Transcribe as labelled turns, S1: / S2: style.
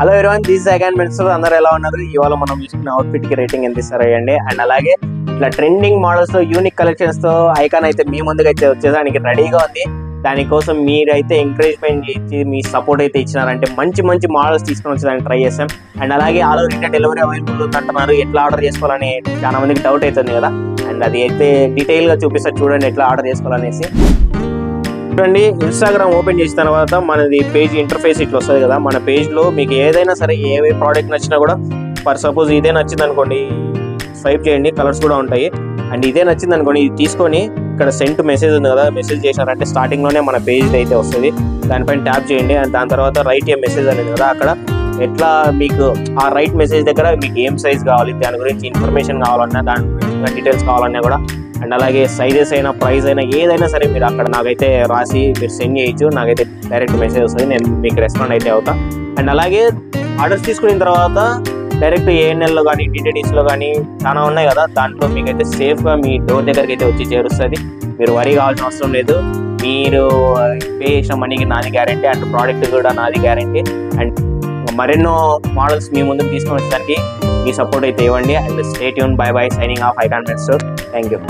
S1: Hello everyone, this second minutes అందరూ ఎలా ఉన్నారు? ఇవాళ మనం చూసుకున్న అవుట్ఫిట్ కి రేటింగ్ ఎంత ఇస్తారో వేయండి. అండ్ అలాగే ఇట్లా ట్రెండింగ్ మోడల్స్ తో యూనిక్ కలెక్షన్స్ తో ఐకాన్ అయితే మీ ముందుకు అయితే వచ్చేదానికి రెడీగా ఉంది. దానికోసం మీరైతే ఎంకరేజ్మెంట్ ఇచ్చి మీ సపోర్ట్ అయితే ఇచ్చినారంటే మంచి మంచి మోడల్స్ తీసుకొని వచ్చేదానికి ట్రై చేస్తాం. అండ్ అలాగే all over India delivery available ఉందంటున్నారు. ఎట్లా ఆర్డర్ చేసుకోవాలని చాలా మందికి డౌట్ అవుతుంది కదా. అండ్ అది అయితే డీటెయిల్ గా చూపిస్తారు, చూడండి ఎట్లా ఆర్డర్ చేసుకోవాలనేసి. చూడండి, ఇన్స్టాగ్రామ్ ఓపెన్ చేసిన తర్వాత మనది పేజ్ ఇంటర్ఫేస్ ఇట్లా వస్తుంది కదా. మన పేజ్ లో మీకు ఏదైనా సరే ఏ ప్రోడక్ట్ నచ్చినా కూడా, ఫర్ సపోజ్ ఇదే నచ్చింది అనుకోండి, స్వైప్ చేయండి, కలర్స్ కూడా ఉంటాయి. అండ్ ఇదే నచ్చింది అనుకోండి, ఇది తీసుకొని ఇక్కడ సెండ్ మెసేజ్ ఉంది కదా, మెసేజ్ చేశారంటే స్టార్టింగ్ లోనే మన పేజ్ అయితే వస్తుంది. దానిపైన ట్యాప్ చేయండి. అండ్ దాని తర్వాత రైట్ ఏ మెసేజ్ అనేది కదా, అక్కడ ఎట్లా మీకు ఆ రైట్ మెసేజ్ దగ్గర మీకు ఏం సైజ్ కావాలి, దాని గురించి ఇన్ఫర్మేషన్ కావాలన్నా, దాని గురించి డీటెయిల్స్ కావాలన్నా కూడా, అండ్ అలాగే సైజెస్ అయినా ప్రైస్ అయినా ఏదైనా సరే మీరు అక్కడ నాకైతే రాసి మీరు సెండ్ చేయొచ్చు. నాకైతే డైరెక్ట్ మెసేజ్ వస్తుంది, నేను మీకు రెస్పాండ్ అయితే అవుతా. అండ్ అలాగే ఆర్డర్స్ తీసుకున్న తర్వాత డైరెక్ట్ ఏఎన్ఎల్లో కానీ డిటిడిస్లో కానీ చాలా ఉన్నాయి కదా, దాంట్లో మీకైతే సేఫ్గా మీ డోర్ దగ్గరికి అయితే వచ్చి చేరుస్తుంది. మీరు వరీ కావాల్సిన అవసరం లేదు. మీరు పే చేసిన మనీకి నాది గ్యారంటీ, అండ్ ప్రోడక్ట్ కూడా నాది గ్యారంటీ. అండ్ మరెన్నో మోడల్స్ మీ ముందుకు తీసుకొని వచ్చడానికి మీ సపోర్ట్ అయితే ఇవ్వండి. And stay tune. Bye bye, signing off Icon Mates. Thank you.